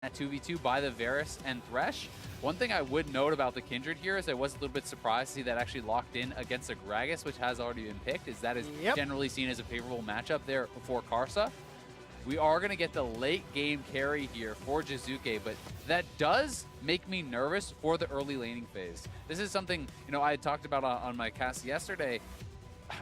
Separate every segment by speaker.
Speaker 1: at 2v2 by the Varus and Thresh. One thing I would note about the Kindred here is I was a little bit surprised to see that actually locked in against a Gragas, which has already been picked, is that is generally seen as a favorable matchup there for Karsa. We are going to get the late game carry here for Jizuke, but that does make me nervous for the early laning phase. This is something, you know, I had talked about on my cast yesterday.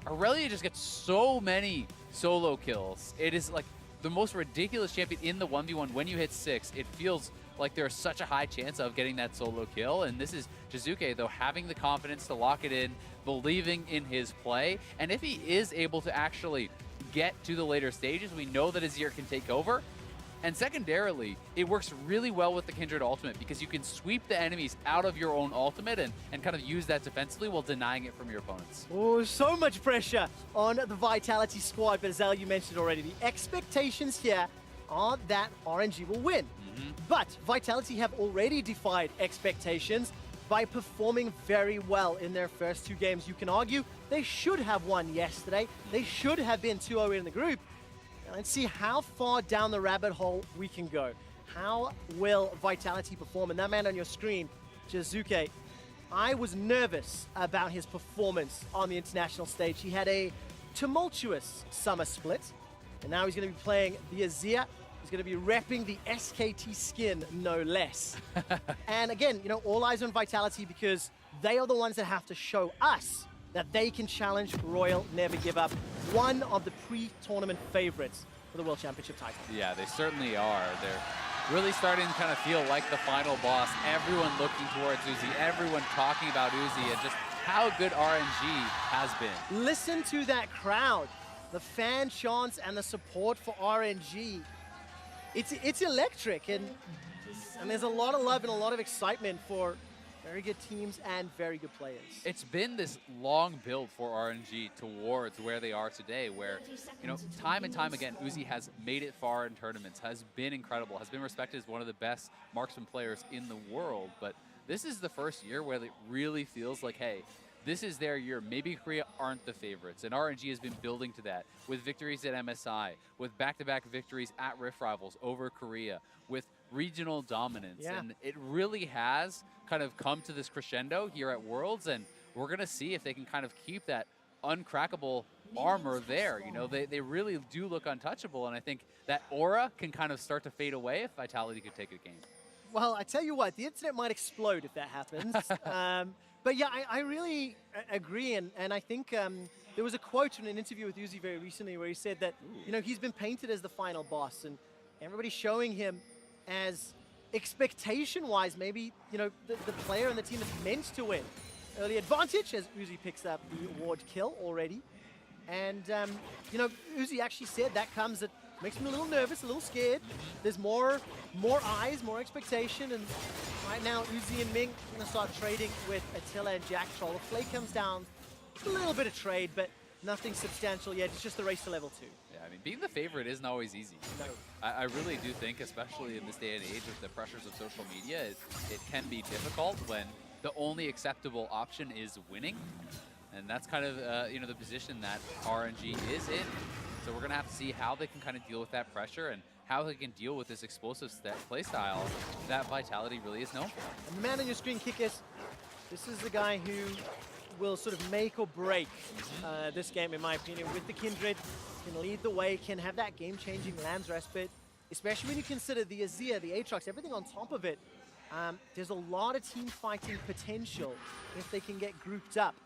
Speaker 1: Aurelia just gets so many solo kills. It is like the most ridiculous champion in the 1v1. When you hit 6, it feels like there's such a high chance of getting that solo kill. And this is Jizuke, though, having the confidence to lock it in, believing in his play. And if he is able to actually get to the later stages, we know that Azir can take over. And secondarily, it works really well with the Kindred ultimate because you can sweep the enemies out of your own ultimate and kind of use that defensively while denying it from your opponents.
Speaker 2: Oh, so much pressure on the Vitality squad, but as Al, you mentioned already, the expectations here are that RNG will win. But Vitality have already defied expectations by performing very well in their first 2 games. You can argue they should have won yesterday. They should have been 2-0 in the group. Now let's see how far down the rabbit hole we can go. How will Vitality perform? And that man on your screen, Jizuke, I was nervous about his performance on the international stage. He had a tumultuous summer split, and now he's going to be playing the Azir. He's going to be repping the SKT skin, no less. And again, you know, all eyes on Vitality because they are the ones that have to show us that they can challenge Royal Never Give Up, one of the pre-tournament favorites for the World Championship title.
Speaker 1: Yeah, they certainly are. They're really starting to kind of feel like the final boss. Everyone looking towards Uzi, everyone talking about Uzi and just how good RNG has been.
Speaker 2: Listen to that crowd, the fan chants and the support for RNG. It's electric, and there's a lot of love and a lot of excitement for very good teams and very good players.
Speaker 1: It's been this long build for RNG towards where they are today, where, you know, time and time again, Uzi has made it far in tournaments, has been incredible, has been respected as one of the best marksman players in the world. But this is the first year where it really feels like, hey, this is their year. Maybe Korea aren't the favorites, and RNG has been building to that with victories at MSI, with back-to-back victories at Rift Rivals over Korea, with regional dominance.
Speaker 2: Yeah.
Speaker 1: And it really has kind of come to this crescendo here at Worlds, and we're going to see if they can kind of keep that uncrackable armor there. You know, they really do look untouchable, and I think that aura can kind of start to fade away if Vitality could take a game.
Speaker 2: Well, I tell you what, the internet might explode if that happens. But yeah, I really agree, and I think there was a quote in an interview with Uzi very recently where he said that, you know, he's been painted as the final boss, and everybody's showing him as expectation-wise, maybe, you know, the player and the team that's meant to win. Early advantage as Uzi picks up the award kill already. And, you know, Uzi actually said that comes at, makes me a little nervous, a little scared. There's more eyes, more expectation, and right now Uzi and Ming are gonna start trading with Attila and Jack Troll. If Flay comes down, a little bit of trade, but nothing substantial yet. It's just the race to level 2.
Speaker 1: Yeah, I mean, being the favorite isn't always easy.
Speaker 2: No.
Speaker 1: I really do think, especially in this day and age with the pressures of social media, it can be difficult when the only acceptable option is winning. And that's kind of, you know, the position that RNG is in. So we're going to have to see how they can kind of deal with that pressure and how they can deal with this explosive play style that Vitality really is known for.
Speaker 2: And the man on your screen, Kikis, this is the guy who will sort of make or break this game, in my opinion, with the Kindred. Can lead the way, can have that game-changing Lamb's Respite, especially when you consider the Azir, the Aatrox, everything on top of it. There's a lot of team fighting potential if they can get grouped up.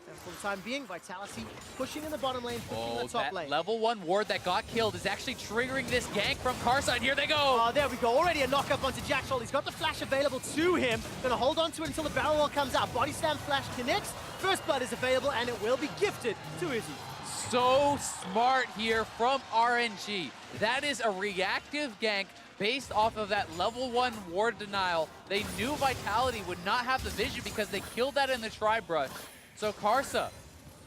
Speaker 2: And for the time being, Vitality pushing in the bottom lane, pushing in the top lane.
Speaker 1: Level 1 ward that got killed is actually triggering this gank from Karsa, and here they go!
Speaker 2: Oh, there we go. Already a knock-up onto Jack Troll. He's got the flash available to him. Gonna hold on to it until the barrel roll comes out. Body slam flash connects. First blood is available, and it will be gifted to Uzi.
Speaker 1: So smart here from RNG. That is a reactive gank based off of that level 1 ward denial. They knew Vitality would not have the vision because they killed that in the tri-brush. So Karsa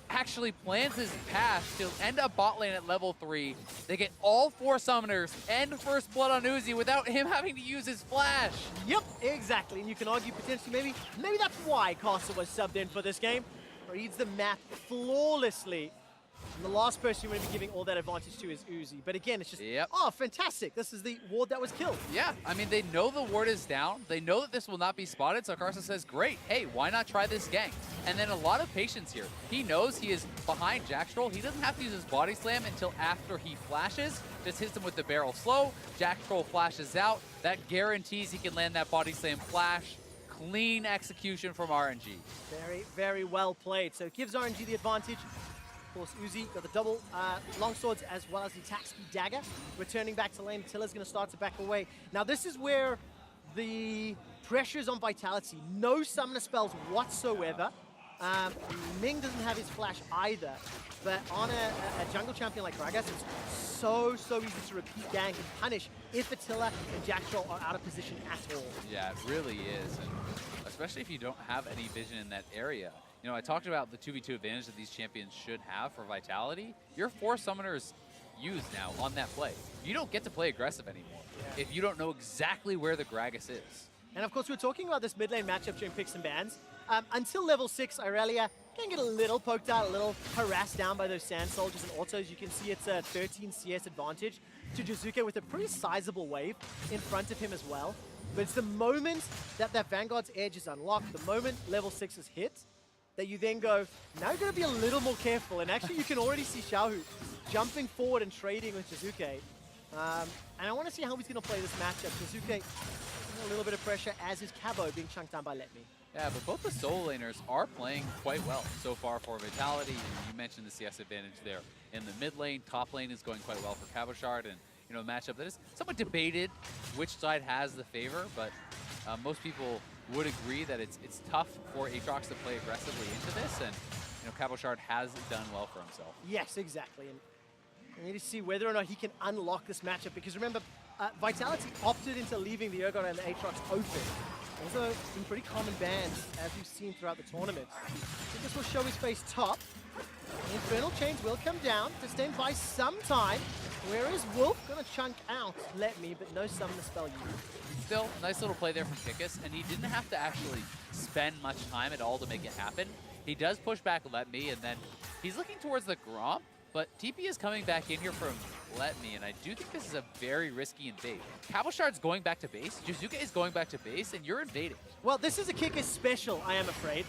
Speaker 1: actually plans his path to end up bot lane at level 3. They get all 4 summoners and first blood on Uzi without him having to use his flash.
Speaker 2: Yep, exactly. And you can argue potentially maybe that's why Karsa was subbed in for this game. Reads the map flawlessly. And the last person you want to be giving all that advantage to is Uzi. But again, it's just, oh, fantastic. This is the ward that was killed.
Speaker 1: Yeah, I mean, they know the ward is down. They know that this will not be spotted, so Karsa says, great, hey, why not try this gank? And then a lot of patience here. He knows he is behind Jackstrol. He doesn't have to use his body slam until after he flashes. Just hits him with the barrel slow. Jackstrol flashes out. That guarantees he can land that body slam flash. Clean execution from RNG.
Speaker 2: Very, very well played. So it gives RNG the advantage. Of course, Uzi got the double longswords as well as the attack speed dagger. Returning back to lane, Tilla's going to start to back away. Now this is where the pressure is on Vitality. No summoner spells whatsoever. Ming doesn't have his flash either. But on a jungle champion like Gragas, it's so easy to repeat gank and punish if Attila and Jackstrol are out of position at all.
Speaker 1: Yeah, it really is. And especially if you don't have any vision in that area. You know, I talked about the 2v2 advantage that these champions should have for Vitality. Your 4 summoners used now on that play. You don't get to play aggressive anymore if you don't know exactly where the Gragas is.
Speaker 2: And of course, we were talking about this mid lane matchup during picks and bans. Until level 6, Irelia can get a little poked out, a little harassed down by those Sand Soldiers and autos. You can see it's a 13 CS advantage to Jizuke with a pretty sizable wave in front of him as well. But it's the moment that Vanguard's edge is unlocked, the moment level 6 is hit, that you then go, now you're going to be a little more careful. And actually, you can already see Xiaohu jumping forward and trading with Jizuke. And I want to see how he's going to play this matchup. Jizuke, a little bit of pressure, as is Cabo being chunked down by Let Me.
Speaker 1: Yeah, but both the solo laners are playing quite well so far for Vitality. You mentioned the CS advantage there in the mid lane. Top lane is going quite well for Cabochard, and you know, a matchup that is somewhat debated which side has the favor, but most people would agree that it's tough for Aatrox to play aggressively into this, and you know, Cabochard has done well for himself.
Speaker 2: Yes, exactly. And we need to see whether or not he can unlock this matchup, because remember, Vitality opted into leaving the Urgot and the Aatrox open. Also, in pretty common bans, as we've seen throughout the tournament. So this will show his face top. The Infernal Chains will come down to stand by some time. Where is Wolf? Gonna chunk out Let Me, but no summoner spell used.
Speaker 1: Still, nice little play there from Kikis, and he didn't have to actually spend much time at all to make it happen. He does push back Let Me, and then he's looking towards the Gromp, but TP is coming back in here from Let Me, and I do think this is a very risky invade. Cabochard's going back to base, Jizuke is going back to base, and you're invading.
Speaker 2: Well, this is a Kikis special, I am afraid.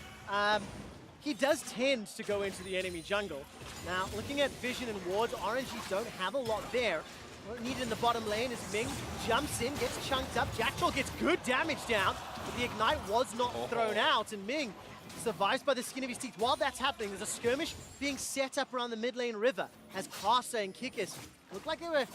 Speaker 2: He does tend to go into the enemy jungle. Now, looking at vision and wards, RNG don't have a lot there. What needed in the bottom lane is Ming jumps in, gets chunked up. Jackstrol gets good damage down, but the Ignite was not thrown out, and Ming survives by the skin of his teeth. While that's happening, there's a skirmish being set up around the mid lane river as Karsa and Kikis looked like they were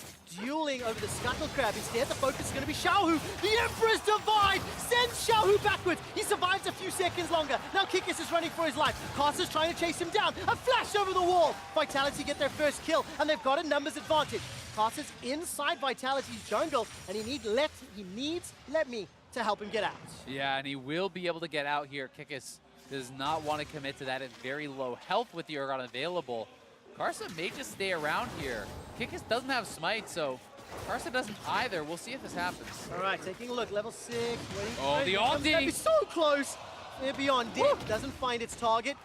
Speaker 2: dueling over the Scuttle Crab. Instead, the focus is going to be Xiaohu. The Emperor's Divide sends Xiaohu backwards. He survives a few seconds longer. Now Kikis is running for his life. Karsa's trying to chase him down. A flash over the wall. Vitality get their first kill, and they've got a numbers advantage. Karsa's inside Vitality's jungle, and he needs Let Me to help him get out.
Speaker 1: Yeah, and he will be able to get out here. Kikis does not want to commit to that at very low health with the Urgot available. Karsa may just stay around here. Kikis doesn't have smite, so Karsa doesn't either. We'll see if this happens.
Speaker 2: All right, taking a look. Level 6.
Speaker 1: Oh, the ulti!
Speaker 2: That'd be so close. They're beyond dead. Doesn't find its target.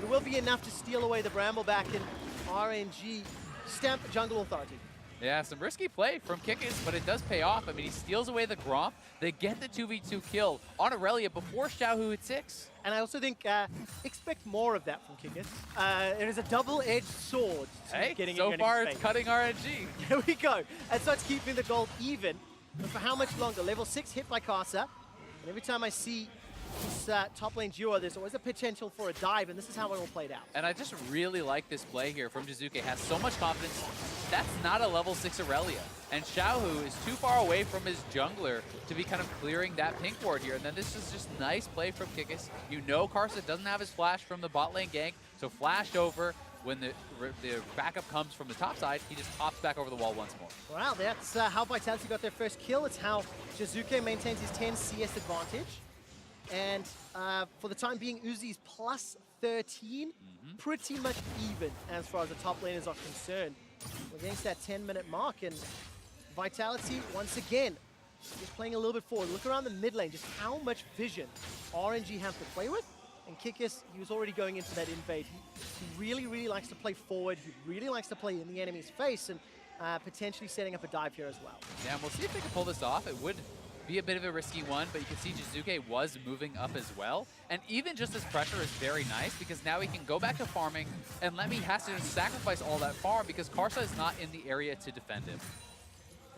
Speaker 2: It will be enough to steal away the Brambleback, and RNG stamp Jungle Authority.
Speaker 1: Yeah, some risky play from Kikis, but it does pay off. I mean, he steals away the Gromp. They get the 2v2 kill on Aurelia before Xiaohu hit 6.
Speaker 2: And I also think expect more of that from Kikis. It is a double-edged sword.
Speaker 1: Hey,
Speaker 2: getting
Speaker 1: so far it's cutting RNG.
Speaker 2: Here we go. And so it's keeping the gold even. But for how much longer? Level 6 hit by Karsa. And every time I see this top lane duo, there's always a potential for a dive, and this is how it all played out.
Speaker 1: And I just really like this play here from Jizuke. Has so much confidence. That's not a level 6 Aurelia. And Xiaohu is too far away from his jungler to be kind of clearing that pink ward here. And then this is just nice play from Kikis. You know Karsa doesn't have his flash from the bot lane gank, so flash over. When the backup comes from the top side, he just hops back over the wall once more.
Speaker 2: Wow, that's how Vitality got their first kill. It's how Jizuke maintains his 10 CS advantage. And for the time being, Uzi's plus 13, pretty much even as far as the top laners are concerned. We're against that 10-minute mark, and Vitality, once again, just playing a little bit forward. Look around the mid lane, just how much vision RNG have to play with. And Kikis, he was already going into that invade. He really, really likes to play forward. He really likes to play in the enemy's face and potentially setting up a dive here as well.
Speaker 1: Yeah, and we'll see if they can pull this off. It would be a bit of a risky one, but you can see Jizuke was moving up as well. And even just this pressure is very nice because now he can go back to farming and Lemmy has to sacrifice all that farm because Karsa is not in the area to defend him.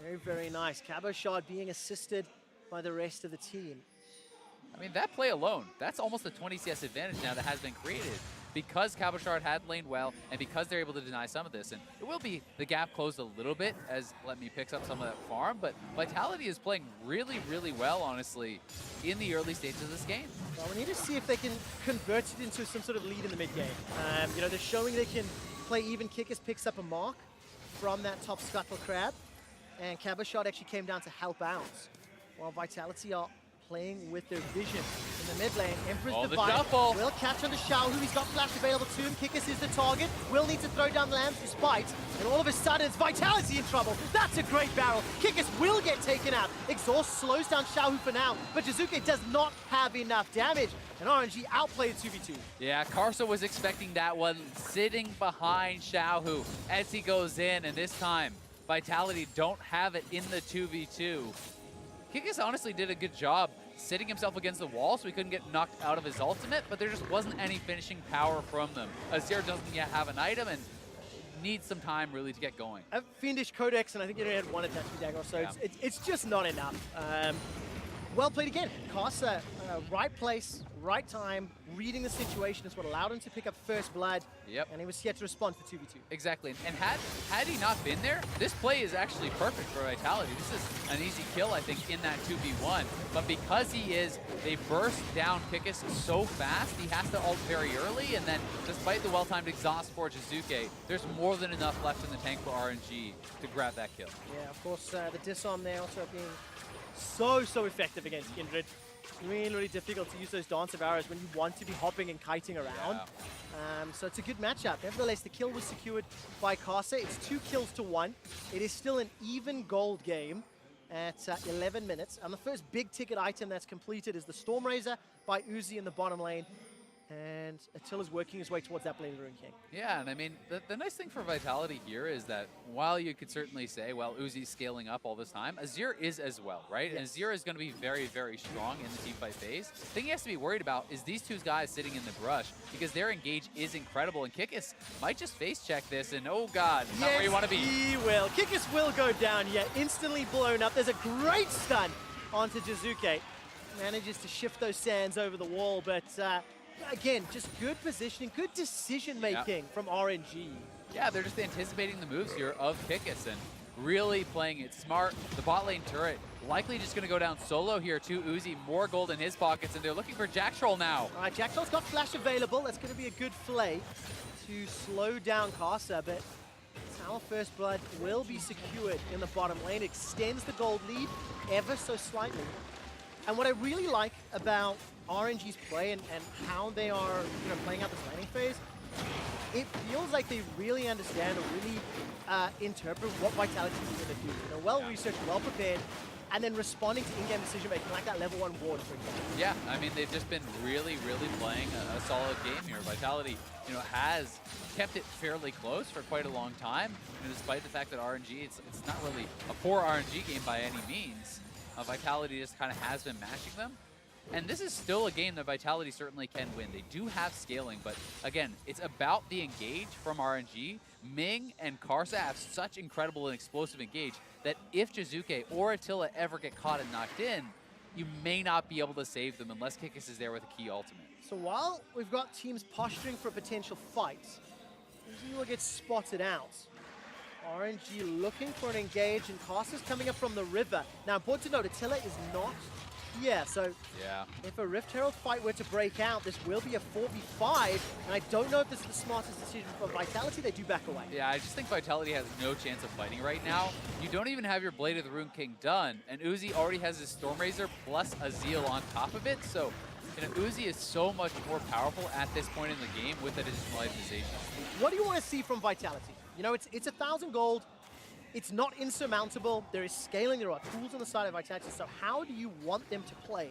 Speaker 2: Very, very nice. Cabochard being assisted by the rest of the team.
Speaker 1: I mean, that play alone, that's almost a 20 CS advantage now that has been created because Cabochard had laned well and because they're able to deny some of this. And it will be the gap closed a little bit as Lemmy picks up some of that farm, but Vitality is playing really, really well, honestly, in the early stages of this game.
Speaker 2: Well, we need to see if they can convert it into some sort of lead in the mid game. You know, they're showing they can play even. Kikis picks up a mark from that top scuttle crab, and Cabochard actually came down to help out, while Vitality are playing with their vision in the mid lane. Emperor's Divide will catch on the Xiaohu. He's got flash available to him. Kikis is the target. Will need to throw down the lamp despite, and all of a sudden it's Vitality in trouble. That's a great barrel. Kikis will get taken out. Exhaust slows down Xiaohu for now, but Jizuke does not have enough damage, and RNG outplayed 2v2.
Speaker 1: Yeah, Karsa was expecting that one, sitting behind Xiaohu as he goes in, and this time Vitality don't have it in the 2v2. Kikis honestly did a good job sitting himself against the wall so he couldn't get knocked out of his ultimate, but there just wasn't any finishing power from them. Azir doesn't yet have an item and needs some time really to get going.
Speaker 2: A Fiendish Codex, and I think he only had one attachment dagger, so
Speaker 1: yeah.
Speaker 2: it's just not enough. Well played again. Karsa, right place, right time, reading the situation is what allowed him to pick up first blood.
Speaker 1: Yep.
Speaker 2: And he was yet to respond for 2v2.
Speaker 1: Exactly. And had he not been there, this play is actually perfect for Vitality. This is an easy kill, I think, in that 2v1. But because he is, they burst down Kikis so fast, he has to ult very early. And then, despite the well-timed exhaust for Jizuke, there's more than enough left in the tank for RNG to grab that kill.
Speaker 2: Yeah, of course, the disarm there also being so effective against Kindred. Really, really difficult to use those dance of arrows when you want to be hopping and kiting around. Yeah. So it's a good matchup. Nevertheless, the kill was secured by Karsa. It's 2 kills to 1. It is still an even gold game at 11 minutes. And the first big ticket item that's completed is the Stormraiser by Uzi in the bottom lane. And Attila's working his way towards that Blade of the Rune King.
Speaker 1: Yeah, and I mean, the nice thing for Vitality here is that while you could certainly say, well, Uzi's scaling up all this time, Azir is as well, right? Yes. And Azir is going to be very, very strong in the teamfight phase. The thing he has to be worried about is these two guys sitting in the brush because their engage is incredible, and Kikis might just face check this, and oh god, it's not where you want to be.
Speaker 2: He will. Kikis will go down, yet instantly blown up. There's a great stun onto Jizuke. Manages to shift those sands over the wall, but again, just good positioning, good decision-making from RNG.
Speaker 1: Yeah, they're just anticipating the moves here of Kikis and really playing it smart. The bot lane turret likely just going to go down solo here to Uzi. More gold in his pockets, and they're looking for Jack Troll now.
Speaker 2: All right, Jack Troll's got flash available. That's going to be a good play to slow down Karsa, but our first blood will be secured in the bottom lane. Extends the gold lead ever so slightly. And what I really like about RNG's play and how they are playing out this laning phase, it feels like they really understand or really interpret what Vitality is going to do. They're well-researched, well-prepared, and then responding to in-game decision-making like that level 1 ward, for example.
Speaker 1: Yeah, I mean, they've just been really, really playing a solid game here. Vitality, has kept it fairly close for quite a long time, despite the fact that RNG, it's not really a poor RNG game by any means. Vitality just kind of has been mashing them. And this is still a game that Vitality certainly can win. They do have scaling, but again, it's about the engage from RNG. Ming and Karsa have such incredible and explosive engage that if Jizuke or Attila ever get caught and knocked in, you may not be able to save them unless Kikis is there with a key ultimate.
Speaker 2: So while we've got teams posturing for a potential fight, Uzi will get spotted out. RNG looking for an engage, and Karsa's coming up from the river. Now, important to note, Attila is not here, so
Speaker 1: yeah,
Speaker 2: if a Rift Herald fight were to break out, this will be a 4v5, and I don't know if this is the smartest decision for Vitality. They do back away.
Speaker 1: Yeah, I just think Vitality has no chance of fighting right now. You don't even have your Blade of the Rune King done, and Uzi already has his Stormraiser plus a Zeal on top of it, so Uzi is so much more powerful at this point in the game with that additional itemization.
Speaker 2: What do you want to see from Vitality? It's 1,000 gold. It's not insurmountable. There is scaling. There are tools on the side of Vitality. So how do you want them to play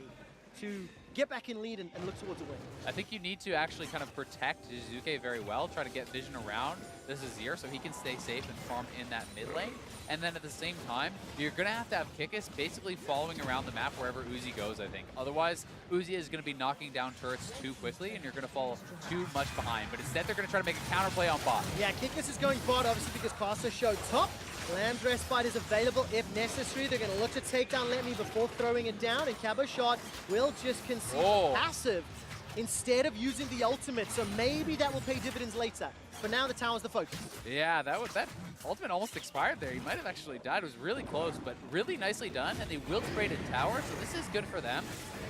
Speaker 2: to get back in lead and look towards a win.
Speaker 1: I think you need to actually kind of protect Jizuke very well, try to get vision around the Azir so he can stay safe and farm in that mid lane. And then at the same time, you're going to have Kikis basically following around the map wherever Uzi goes, I think. Otherwise, Uzi is going to be knocking down turrets too quickly, and you're going to fall too much behind. But instead, they're going to try to make a counterplay on bot.
Speaker 2: Yeah, Kikis is going bot, obviously, because Caster showed top. Lamb's Respite is available if necessary. They're going to look to take down Let Me before throwing it down, and Cabo Shot will just concede passive instead of using the ultimate, so maybe that will pay dividends later. But now the tower's the focus.
Speaker 1: Yeah, that ultimate almost expired there. He might have actually died. It was really close, but really nicely done, and they will trade a tower, so this is good for them.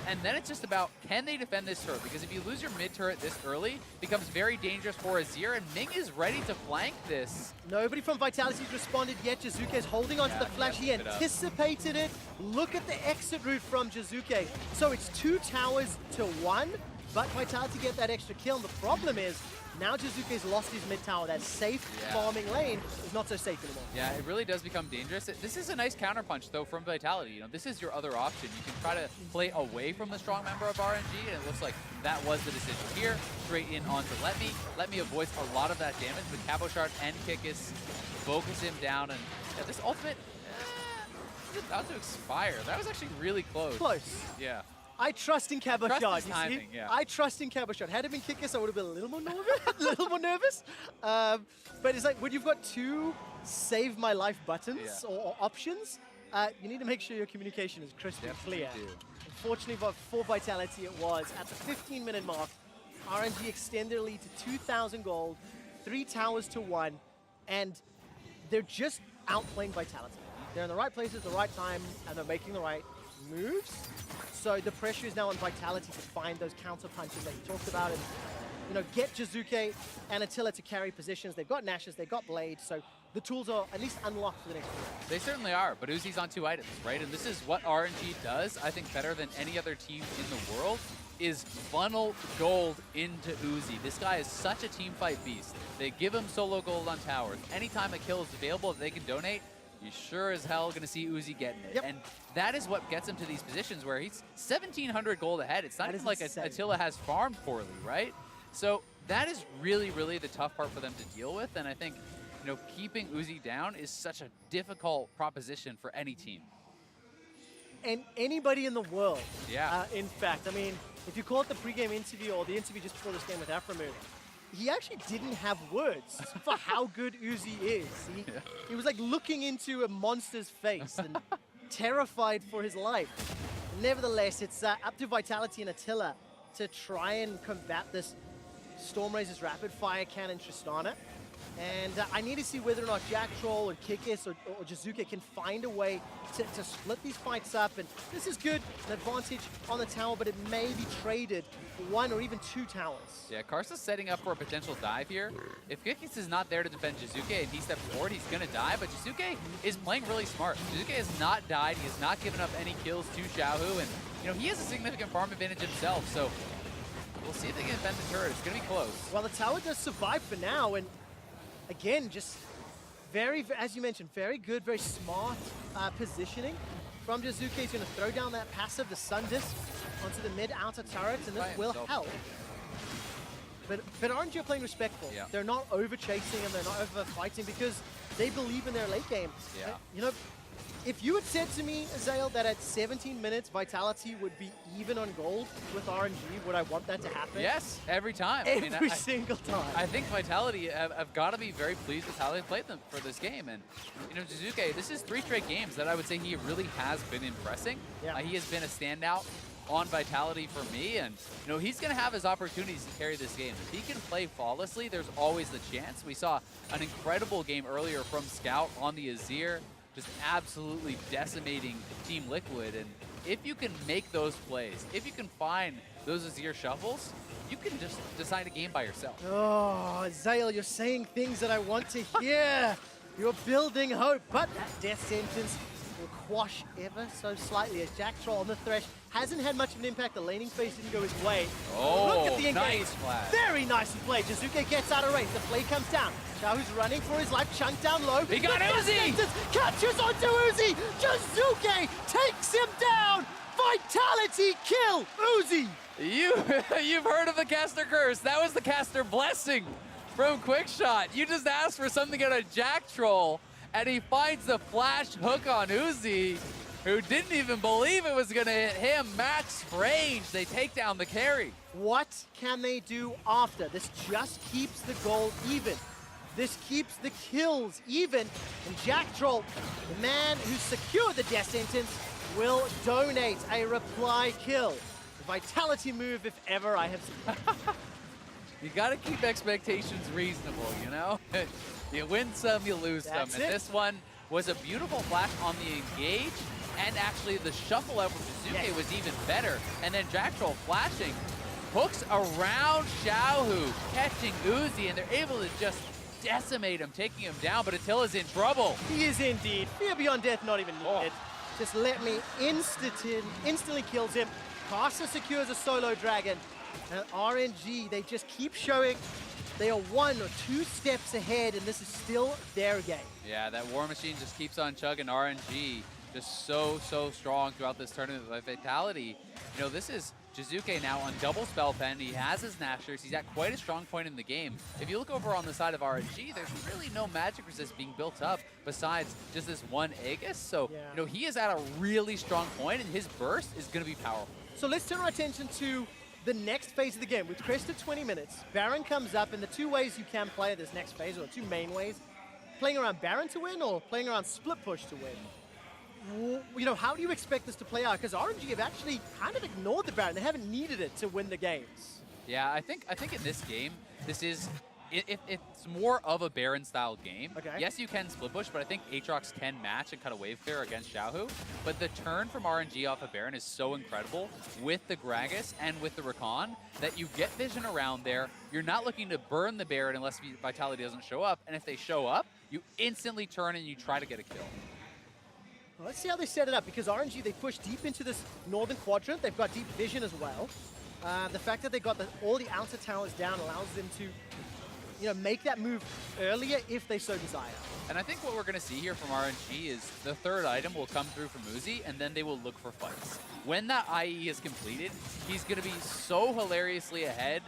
Speaker 1: And then it's just about, can they defend this turret? Because if you lose your mid turret this early, it becomes very dangerous for Azir, and Ming is ready to flank this.
Speaker 2: Nobody from Vitality's responded yet. Jizuke is holding onto the flash. He anticipated it. Look at the exit route from Jizuke. So it's 2 towers to 1, but Vitality get that extra kill. And the problem is, now Jizuke's lost his mid tower. That safe farming lane is not so safe anymore.
Speaker 1: Yeah, it really does become dangerous. This is a nice counterpunch, though, from Vitality. You know, this is your other option. You can try to play away from the strong member of RNG, and it looks like that was the decision here. Straight in onto Let Me. Let Me avoids a lot of that damage, but Cabochard and Kikis focus him down, and this ultimate is about to expire. That was actually really close.
Speaker 2: Close.
Speaker 1: Yeah.
Speaker 2: I trust in Cabochard.
Speaker 1: Timing, yeah.
Speaker 2: I trust in Cabochard. Had it been Kikis, I would have been a little more nervous. But it's like when you've got 2 save my life buttons or options, you need to make sure your communication is crisp and clear. Unfortunately, for Vitality, it was at the 15-minute mark. RNG extended their lead to 2,000 gold, 3 towers to 1, and they're just outplaying Vitality. They're in the right places, the right time, and they're making the right moves. So the pressure is now on Vitality to find those counter punches that you talked about, and get Jizuke and Attila to carry positions. They've got Nashes, they've got Blades, so the tools are at least unlocked for the next year.
Speaker 1: They certainly are, but Uzi's on 2 items, right? And this is what RNG does, I think, better than any other team in the world, is funnel gold into Uzi. This guy is such a team fight beast. They give him solo gold on towers. Anytime a kill is available that they can donate, you sure as hell going to see Uzi getting it. And that is what gets him to these positions where he's 1,700 gold ahead. It's not even like Attila has farmed poorly, right? So that is really, really the tough part for them to deal with. And I think, keeping Uzi down is such a difficult proposition for any team.
Speaker 2: And anybody in the world.
Speaker 1: Yeah.
Speaker 2: In fact, I mean, if you call it the pregame interview or the interview just before this game with Aframu, he actually didn't have words for how good Uzi is. He was like looking into a monster's face and terrified for his life. Nevertheless, it's up to Vitality and Attila to try and combat this Stormrazor's rapid fire cannon Tristana. And I need to see whether or not Jack Troll or Kikis or Jizuke can find a way to split these fights up. And this is good, an advantage on the tower, but it may be traded for 1 or even 2 towers. Yeah,
Speaker 1: Karsa's setting up for a potential dive here. If Kikis is not there to defend Jizuke and he steps forward, he's going to die. But Jizuke is playing really smart. Jizuke has not died. He has not given up any kills to Xiaohu. And, he has a significant farm advantage himself. So we'll see if they can defend the turret. It's going to be close.
Speaker 2: Well, the tower does survive for now. And again, just very, as you mentioned, very good, very smart positioning from Jizuke. He's going to throw down that passive, the Sun Disc, onto the mid-outer turrets, and this will help. But RNG are playing respectful. Yeah. They're not over-chasing and they're not over-fighting because they believe in their late game. Yeah. If you had said to me, Zale, that at 17 minutes, Vitality would be even on gold with RNG, would I want that to happen?
Speaker 1: Yes, every time.
Speaker 2: Every single time.
Speaker 1: I think Vitality have got to be very pleased with how they played them for this game. And, Jizuke, this is 3 straight games that I would say he really has been impressing. Yeah. He has been a standout on Vitality for me. And, he's going to have his opportunities to carry this game. If he can play flawlessly, there's always the chance. We saw an incredible game earlier from Scout on the Azir, just absolutely decimating Team Liquid. And if you can make those plays, if you can find those Azir shuffles, you can just decide a game by yourself.
Speaker 2: Oh, Zale, you're saying things that I want to hear. You're building hope, but that death sentence will quash ever so slightly as Jack Troll on the Thresh hasn't had much of an impact. The laning phase didn't go his way.
Speaker 1: Oh,
Speaker 2: look at the engage.
Speaker 1: Nice flash.
Speaker 2: Very nicely played. Jizuke gets out of range. The play comes down. Xiaohu's running for his life, chunked down low.
Speaker 1: He got Uzi!
Speaker 2: Catches onto Uzi! Jizuke takes him down! Vitality kill Uzi!
Speaker 1: You've heard of the caster curse. That was the caster blessing from Quickshot. You just asked for something out of Jack Troll, and he finds the flash hook on Uzi, who didn't even believe it was going to hit him. Max range. They take down the carry.
Speaker 2: What can they do after? This just keeps the goal even. This keeps the kills even. And Jack Troll, the man who secured the death sentence, will donate a reply kill. The Vitality move, if ever I have seen.
Speaker 1: You got to keep expectations reasonable, you know? You win some, you lose some. And this one was a beautiful flash on the engage, and actually the shuffle out from Jizuke was even better. And then Jack Troll flashing, hooks around Xiaohu, catching Uzi, and they're able to just decimate him, taking him down, but Attila's in trouble.
Speaker 2: He is indeed. Fear beyond death, not even needed. Just let me instantly kills him. Caster secures a solo dragon. And RNG, they just keep showing they are 1 or 2 steps ahead, and this is still their game. Yeah,
Speaker 1: that War Machine just keeps on chugging. RNG just so strong throughout this tournament with Vitality. You know, this is Jizuke now on double spell pen. He has his Nashers. He's at quite a strong point in the game. If you look over on the side of RNG, there's really no magic resist being built up besides just this one Aegis. So, you know, he is at a really strong point, and his burst is going to be powerful.
Speaker 2: So let's turn our attention to the next phase of the game. We've crested 20 minutes. Baron comes up, and the 2 ways you can play this next phase, or 2 main ways, playing around Baron to win or playing around split push to win. You know, how do you expect this to play out? Because RNG have actually kind of ignored the Baron. They haven't needed it to win the games.
Speaker 1: Yeah, I think in this game, this is it's more of a Baron-style game.
Speaker 2: Okay.
Speaker 1: Yes, you can split push, but I think Aatrox can match and cut a wave clear against Xiaohu. But the turn from RNG off of Baron is so incredible with the Gragas and with the Rakan that you get vision around there. You're not looking to burn the Baron unless Vitality doesn't show up. And if they show up, you instantly turn and you try to get a kill.
Speaker 2: Well, let's see how they set it up, because RNG, they push deep into this northern quadrant. They've got deep vision as well. The fact that they got all the outer towers down allows them to, you know, make that move earlier if they so desire.
Speaker 1: And I think what we're going to see here from RNG is the third item will come through from Uzi, and then they will look for fights. When that IE is completed, he's going to be so hilariously ahead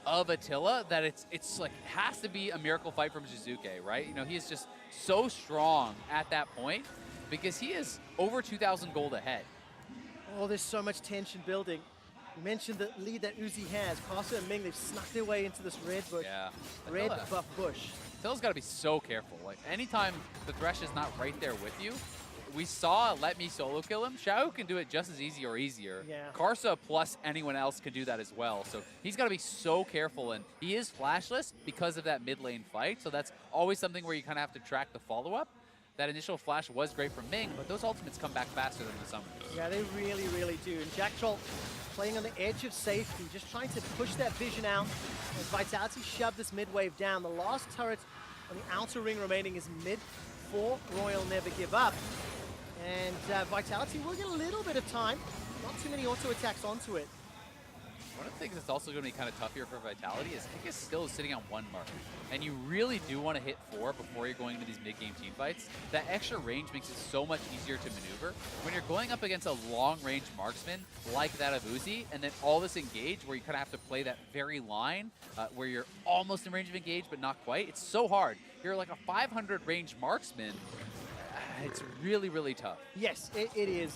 Speaker 1: of Attila that it's like has to be a miracle fight from Jizuke, right? You know, he is just so strong at that point because he is over 2,000 gold ahead.
Speaker 2: Oh, there's so much tension building. You mentioned the lead that Uzi has. Caster and Ming, they've snuck their way into this red bush.
Speaker 1: Yeah.
Speaker 2: Red buff bush.
Speaker 1: Attila's got to be so careful. Like, anytime the Thresh is not right there with you, we saw Let Me solo kill him. Xiao can do it just as easy or easier.
Speaker 2: Yeah.
Speaker 1: Karsa plus anyone else can do that as well. So he's got to be so careful. And he is flashless because of that mid lane fight. So that's always something where you kind of have to track the follow-up. That initial flash was great from Ming, but those ultimates come back faster than the summons.
Speaker 2: Yeah, they really, really do. And Jack Troll playing on the edge of safety, just trying to push that vision out. As Vitality shoved this mid wave down. The last turret on the outer ring remaining is mid for Royal Never Give Up. And Vitality will get a little bit of time. Not too many auto attacks onto it.
Speaker 1: One of the things that's also going to be kind of tough here for Vitality is Kickus still is sitting on 1 mark. And you really do want to hit 4 before you're going into these mid-game team fights. That extra range makes it so much easier to maneuver. When you're going up against a long-range marksman like that of Uzi, and then all this engage where you kind of have to play that very line where you're almost in range of engage but not quite, it's so hard. You're like a 500 range marksman. It's really, really tough.
Speaker 2: Yes, it is.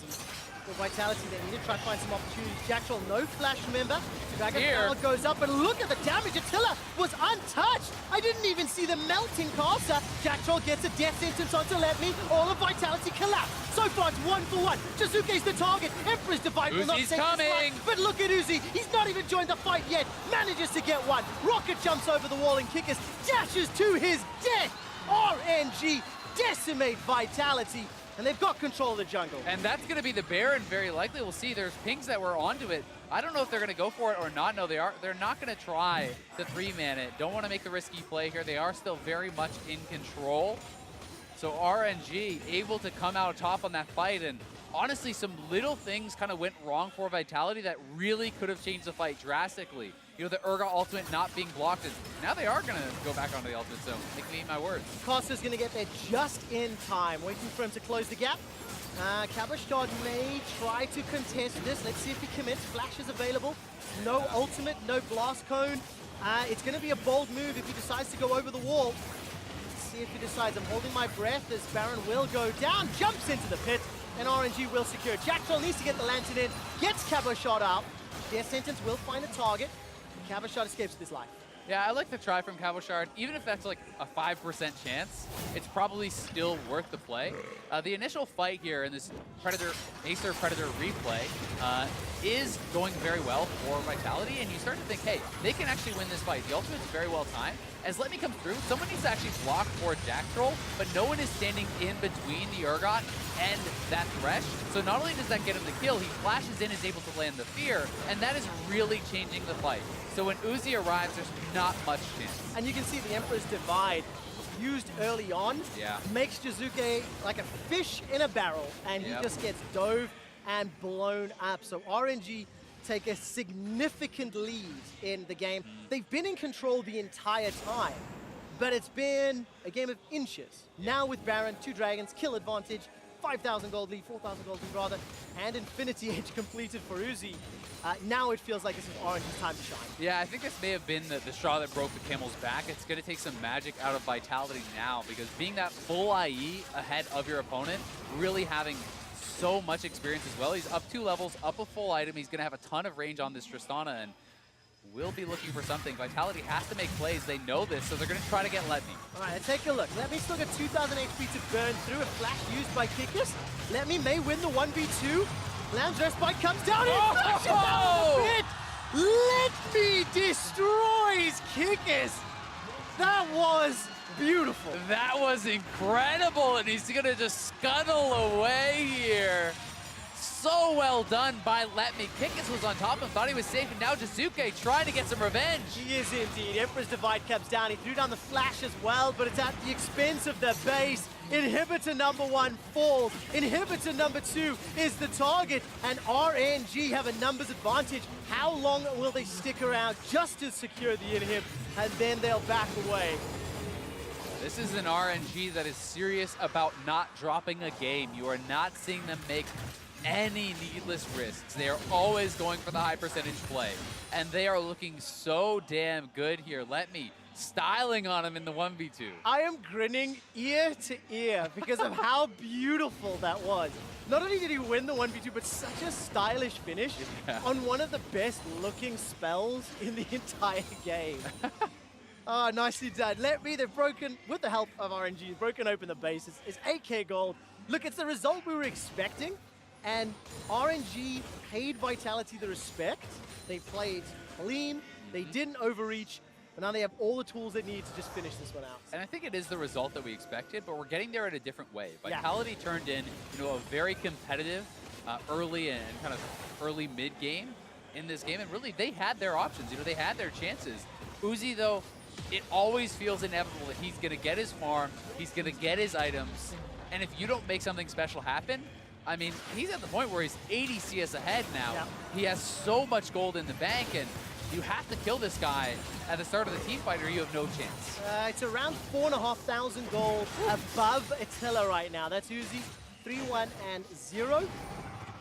Speaker 2: For Vitality, they need to try to find some opportunities. Jack Troll, no flash, remember? Dragon Power goes up, and look at the damage. Attila was untouched. I didn't even see the melting caster. Jack Troll gets a death sentence onto Let Me. All of Vitality collapse. So far, it's 1 for 1. Jizuke's the target. Emperor's Divide will not save his life. But look at Uzi. He's not even joined the fight yet. Manages to get one. Rocket jumps over the wall and Kickus dashes to his death. RNG decimate Vitality. And they've got control of the jungle.
Speaker 1: And that's going to be the Baron, very likely. We'll see. There's pings that were onto it. I don't know if they're going to go for it or not. No, they are. They're not going to try to 3-man it. Don't want to make the risky play here. They are still very much in control. So RNG able to come out top on that fight. And honestly, some little things kind of went wrong for Vitality that really could have changed the fight drastically. You know, the Urgot ultimate not being blocked. And now they are going to go back onto the ultimate zone. Make me eat my words.
Speaker 2: Costa's going to get there just in time. Waiting for him to close the gap. Cabochard may try to contest this. Let's see if he commits. Flash is available. No ultimate, no blast cone. It's going to be a bold move if he decides to go over the wall. Let's see if he decides. I'm holding my breath as Baron will go down, jumps into the pit, and RNG will secure. Jackdaw needs to get the lantern in, gets Cabochard out. Their sentence will find a target. Cabochard escapes with his life.
Speaker 1: Yeah, I like the try from Cabochard. Even if that's like a 5% chance, it's probably still worth the play. The initial fight here in this Acer Predator replay is going very well for Vitality, and you start to think, hey, they can actually win this fight. The ultimate is very well timed. As Let Me come through, someone needs to actually block for Jack Troll, but no one is standing in between the Urgot and that Thresh. So not only does that get him the kill, he flashes in, is able to land the Fear, and that is really changing the fight. So when Uzi arrives, there's not much chance.
Speaker 2: And you can see the Emperor's Divide used early on makes Jizuke like a fish in a barrel, and he just gets dove and blown up. So RNG take a significant lead in the game. They've been in control the entire time, but it's been a game of inches. Now with Baron, 2 dragons, kill advantage, 5,000 gold lead, 4,000 gold lead rather, and Infinity Edge completed for Uzi. Now it feels like this is RNG's time to shine.
Speaker 1: Yeah, I think this may have been the straw that broke the camel's back. It's going to take some magic out of Vitality now, because being that full IE ahead of your opponent, really having so much experience as well. He's up 2 levels, up a full item. He's going to have a ton of range on this Tristana, and will be looking for something. Vitality has to make plays. They know this, so they're going to try to get Let Me.
Speaker 2: All right, let's take a look. Let Me still got 2,000 HP to burn through. A flash used by Kickus. Let Me may win the 1v2. Lamb's Respite comes down and flashes out the pit. Let Me destroys Kickus. That was beautiful.
Speaker 1: That was incredible, and he's going to just scuttle away here. So well done by Let Me. Kickus was on top of him, thought he was safe, and now Jizuke trying to get some revenge.
Speaker 2: He is indeed. Emperor's Divide comes down. He threw down the flash as well, but it's at the expense of the base. Inhibitor number 1 falls. Inhibitor number 2 is the target, and RNG have a numbers advantage. How long will they stick around just to secure the inhib, and then they'll back away?
Speaker 1: This is an RNG that is serious about not dropping a game. You are not seeing them make any needless risks. They are always going for the high percentage play, and they are looking so damn good here. Let Me styling on him in the 1v2.
Speaker 2: I am grinning ear to ear because of how beautiful that was. Not only did he win the 1v2, but such a stylish finish on one of the best looking spells in the entire game. Oh, nicely done. Let Me, they've broken, with the help of RNG, broken open the base. It's 8k gold. Look, it's the result we were expecting, and RNG paid Vitality the respect. They played clean, they didn't overreach, but now they have all the tools they need to just finish this one out.
Speaker 1: And I think it is the result that we expected, but we're getting there in a different way. Vitality turned in, a very competitive early and kind of early mid game in this game, and really they had their options. They had their chances. Uzi, though, it always feels inevitable that he's going to get his farm, he's going to get his items, and if you don't make something special happen, I mean, he's at the point where he's 80 CS ahead now. He has so much gold in the bank, and you have to kill this guy at the start of the team fight or you have no chance.
Speaker 2: It's around 4,500 gold above Attila right now. That's Uzi, 3-1 and 0.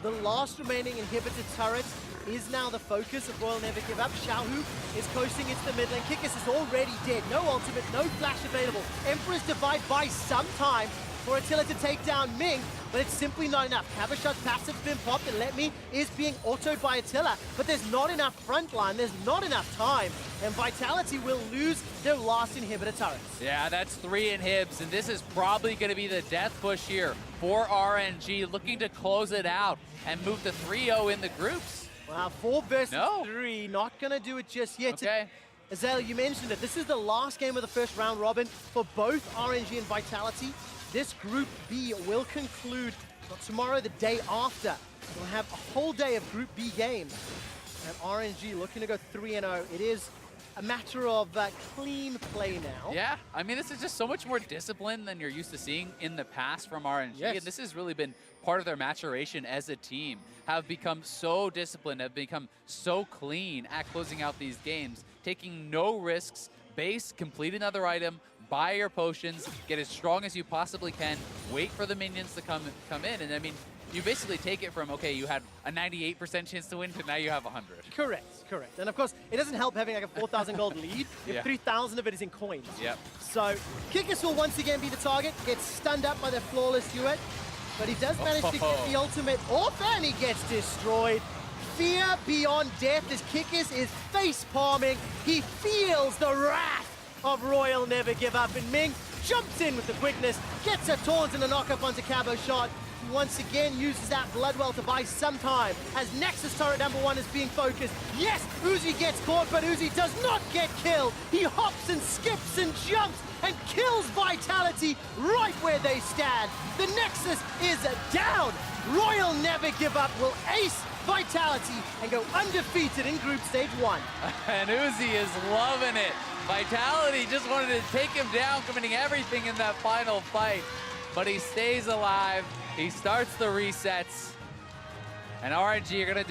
Speaker 2: The last remaining inhibitor turret is now the focus of Royal Never Give Up. Xiaohu is coasting into the mid lane. Kickus is already dead. No ultimate, no flash available. Emperor's Divide buys some time for Attila to take down Ming, but it's simply not enough. Cabochard's passive's been popped, and Let Me is being autoed by Attila, but there's not enough front line, there's not enough time, and Vitality will lose their last inhibitor turrets.
Speaker 1: Yeah, that's 3 inhibs, and this is probably going to be the death push here for RNG, looking to close it out and move to 3-0 in the groups.
Speaker 2: Wow, 4 versus 3, not going to do it just yet.
Speaker 1: Okay.
Speaker 2: Azale, you mentioned it. This is the last game of the first round robin for both RNG and Vitality. This Group B will conclude not tomorrow, the day after. We'll have a whole day of Group B games. And RNG looking to go 3-0. It is a matter of clean play now.
Speaker 1: Yeah, I mean, this is just so much more discipline than you're used to seeing in the past from RNG.
Speaker 2: Yes.
Speaker 1: And this has really been part of their maturation as a team, have become so disciplined, have become so clean at closing out these games, taking no risks, base, complete another item, buy your potions, get as strong as you possibly can, wait for the minions to come in, and I mean, you basically take it from, okay, you had a 98% chance to win to now you have 100.
Speaker 2: Correct. And of course, it doesn't help having like a 4,000 gold lead if 3,000 of it is in coins.
Speaker 1: Yep.
Speaker 2: So, Kikis will once again be the target, gets stunned up by the flawless duet, but he does manage to get the ultimate off, and he gets destroyed. Fear beyond death as Kikis is face palming. He feels the wrath of Royal Never Give Up, and Ming jumps in with the quickness, gets a taunt and a knock-up onto Cabo Shot. Once again uses that Bloodwell to buy some time as Nexus turret number 1 is being focused. Yes, Uzi gets caught, but Uzi does not get killed. He hops and skips and jumps and kills Vitality right where they stand. The Nexus is down. Royal Never Give Up will ace Vitality and go undefeated in Group Stage 1.
Speaker 1: And Uzi is loving it. Vitality just wanted to take him down, committing everything in that final fight. But he stays alive. He starts the resets. And RNG are going to do